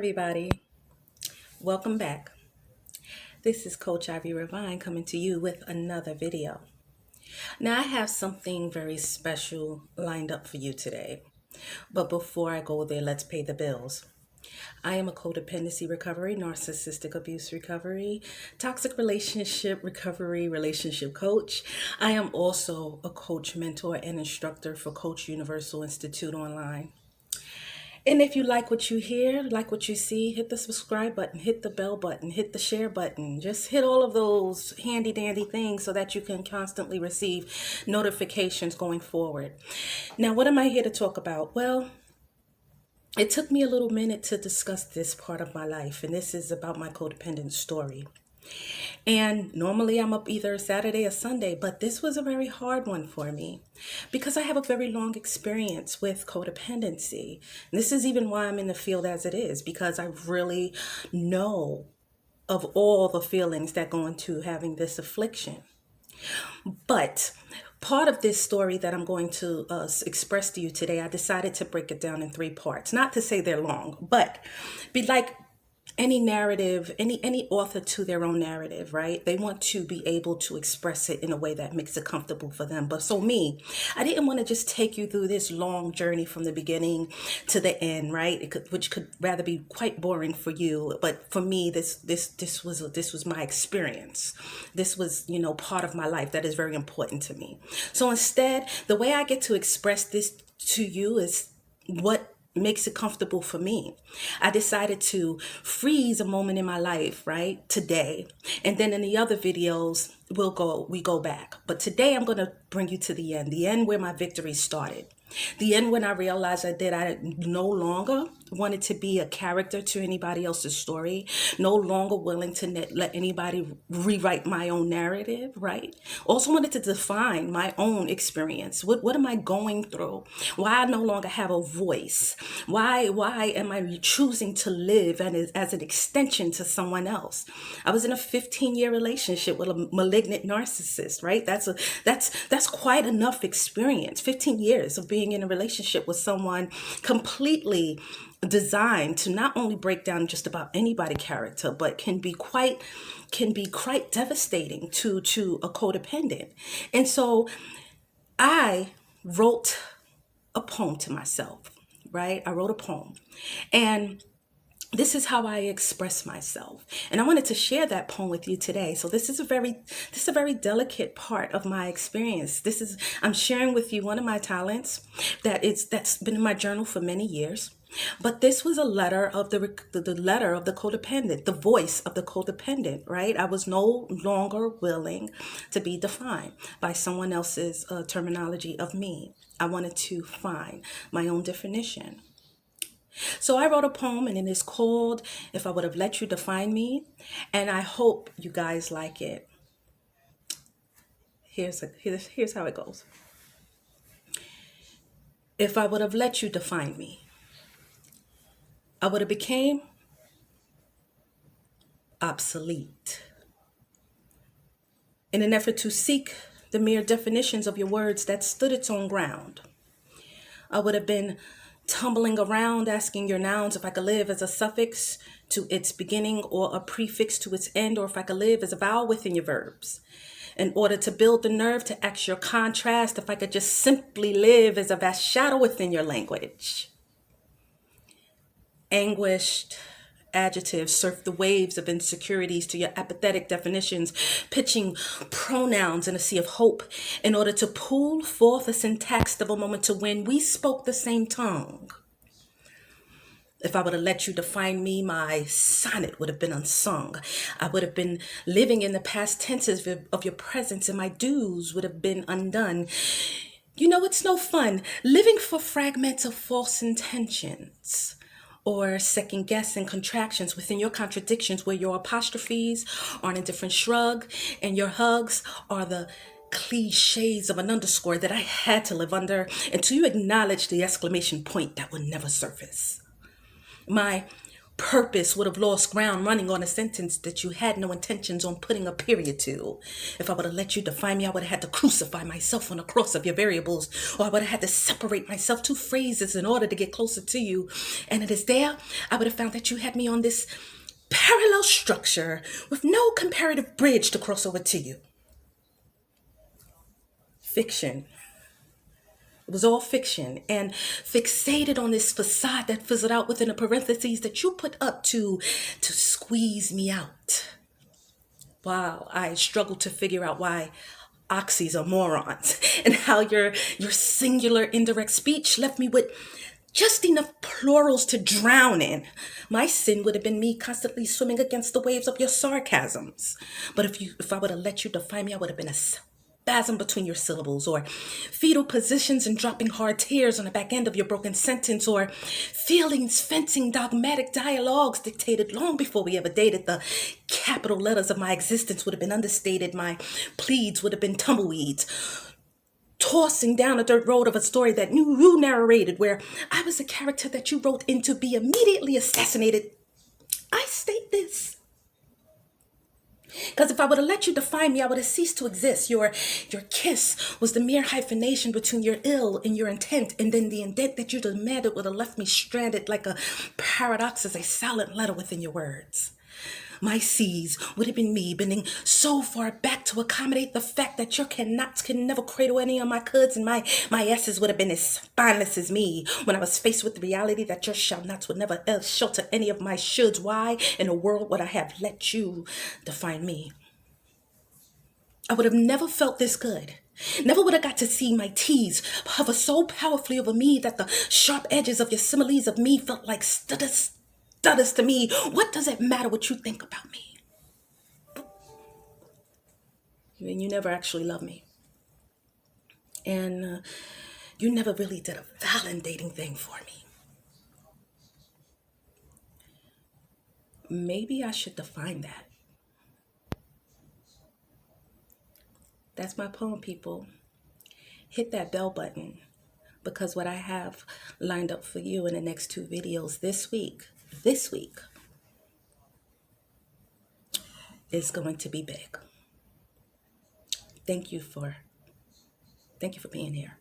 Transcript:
everybody. Welcome back. This is Coach Ivy Revine coming to you with another video. Now, I have something very special lined up for you today. But before I go there, let's pay the bills. I am a codependency recovery, narcissistic abuse recovery, toxic relationship recovery, relationship coach. I am also a coach, mentor, and instructor for Coach Universal Institute Online. And if you like what you hear, like what you see, hit the subscribe button, hit the bell button, hit the share button. Just hit all of those handy dandy things so that you can constantly receive notifications going forward. Now, what am I here to talk about? Well, it took me a little minute to discuss this part of my life, and this is about my codependent story. And normally I'm up either Saturday or Sunday, but this was a very hard one for me because I have a very long experience with codependency. This is even why I'm in the field as it is, because I really know of all the feelings that go into having this affliction. But part of this story that I'm going to express to you today, I decided to break it down in three parts. Not to say they're long, but be like any narrative, any author to their own narrative, right? They want to be able to express it in a way that makes it comfortable for them. But so me, I didn't want to just take you through this long journey from the beginning to the end, right? Which could rather be quite boring for you, but for me, this was my experience. This was, part of my life that is very important to me. So instead, the way I get to express this to you is what makes it comfortable for me. I decided to freeze a moment in my life, right? Today. And then in the other videos, we go back. But today I'm going to bring you to the end where my victory started. The end when I realized I no longer wanted to be a character to anybody else's story, no longer willing to let anybody rewrite my own narrative, right? Also wanted to define my own experience. What am I going through? Why I no longer have a voice? Why am I choosing to live as an extension to someone else? I was in a 15-year relationship with a malignant narcissist, right? That's quite enough experience. 15 years of being in a relationship with someone completely designed to not only break down just about anybody character, but can be quite devastating to a codependent. And so I wrote a poem to myself, right? I wrote a poem, and this is how I express myself. And I wanted to share that poem with you today. So this is a very delicate part of my experience. I'm sharing with you one of my talents that's been in my journal for many years. But this was a letter of the letter of the codependent, the voice of the codependent, right? I was no longer willing to be defined by someone else's terminology of me. I wanted to find my own definition. So I wrote a poem, and it is called If I Would Have Let You Define Me, and I hope you guys like it. Here's how it goes. If I would have let you define me, I would have became obsolete. In an effort to seek the mere definitions of your words that stood its own ground, I would have been tumbling around asking your nouns if I could live as a suffix to its beginning or a prefix to its end, or if I could live as a vowel within your verbs. In order to build the nerve to ask your contrast, if I could just simply live as a vast shadow within your language. Anguished adjectives surf the waves of insecurities to your apathetic definitions, pitching pronouns in a sea of hope in order to pull forth a syntax of a moment to when we spoke the same tongue. If I would have let you define me, my sonnet would have been unsung. I would have been living in the past tenses of your presence, and my dues would have been undone. It's no fun living for fragments of false intentions, or second guessing contractions within your contradictions, where your apostrophes are in a different shrug and your hugs are the cliches of an underscore that I had to live under until you acknowledge the exclamation point that would never surface. My purpose would have lost ground running on a sentence that you had no intentions on putting a period to. If I would have let you define me, I would have had to crucify myself on the cross of your variables, or I would have had to separate myself two phrases in order to get closer to you. And it is there I would have found that you had me on this parallel structure with no comparative bridge to cross over to you. Fiction. It was all fiction and fixated on this facade that fizzled out within the parentheses that you put up to squeeze me out. Wow, I struggled to figure out why oxys are morons and how your singular indirect speech left me with just enough plurals to drown in. My sin would have been me constantly swimming against the waves of your sarcasms. But if I would have let you define me, I would have been a spasm between your syllables, or fetal positions and dropping hard tears on the back end of your broken sentence, or feelings fencing dogmatic dialogues dictated long before we ever dated. The capital letters of my existence would have been understated. My pleads would have been tumbleweeds, tossing down a dirt road of a story that you narrated, where I was a character that you wrote in to be immediately assassinated. I state this because if I would have let you define me, I would have ceased to exist. Your kiss was the mere hyphenation between your ill and your intent, and then the indent that you demanded would have left me stranded like a paradox as a silent letter within your words. My C's would have been me bending so far back to accommodate the fact that your cannots can never cradle any of my coulds, and my S's would have been as spineless as me when I was faced with the reality that your shall nots would never else shelter any of my shoulds. Why in the world would I have let you define me? I would have never felt this good. Never would I got to see my T's hover so powerfully over me that the sharp edges of your similes of me felt like stutters to me. What does it matter what you think about me? I mean, you never actually loved me. And you never really did a validating thing for me. Maybe I should define that. That's my poem, people. Hit that bell button, because what I have lined up for you in the next 2 videos this week is going to be big. Thank you for being here.